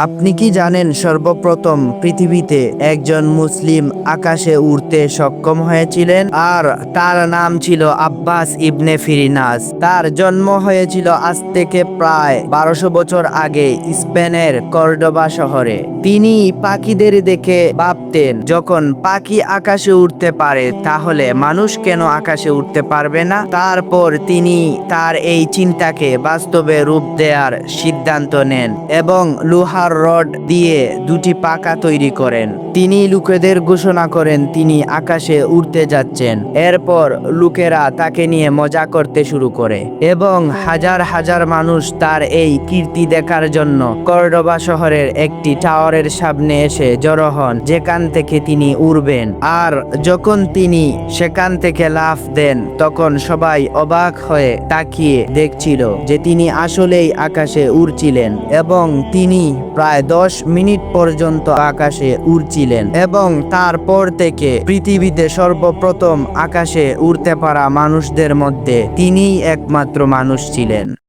আপনি কি জানেন সর্বপ্রথম পৃথিবীতে একজন মুসলিম আকাশে উড়তে সক্ষম হয়েছিলেন? আর তার নাম ছিল আব্বাস ইবনে ফিরিনাস। তার জন্ম হয়েছিল আজ থেকে প্রায় 1200 বছর আগে স্পেনের কর্ডোবা শহরে। তিনি পাখিদের দেখে ভাবতেন, যখন পাখি আকাশে উড়তে পারে তাহলে মানুষ কেন আকাশে উঠতে পারবে না? তারপর তিনি তার এই চিন্তাকে বাস্তবে রূপ দেওয়ার সিদ্ধান্ত নেন এবং লোহার রড দিয়ে দুটি পাখা তৈরি করেন। তিনি লোকেদের ঘোষণা করেন তিনি আকাশে উড়তে যাচ্ছেন। এরপর লোকেরা তাকে নিয়ে মজা করতে শুরু করে এবং হাজার হাজার মানুষ তার এই কীর্তি দেখার জন্য কর্ডোবা শহরের একটি টাওয়ারের সামনে এসে জড়ো হন, যেখান থেকে তিনি উড়বেন। আর যখন তিনি সেখান থেকে লাফ দেন তখন সবাই অবাক হয়ে তাকিয়ে দেখছিল যে তিনি আসলেই আকাশে উড়ছিলেন এবং তিনি প্রায় 10 মিনিট পর্যন্ত আকাশে উড়ছিলেন এবং তারপর থেকে পৃথিবীতে সর্বপ্রথম আকাশে উড়তে পারা মানুষদের মধ্যে তিনিই একমাত্র মানুষ ছিলেন।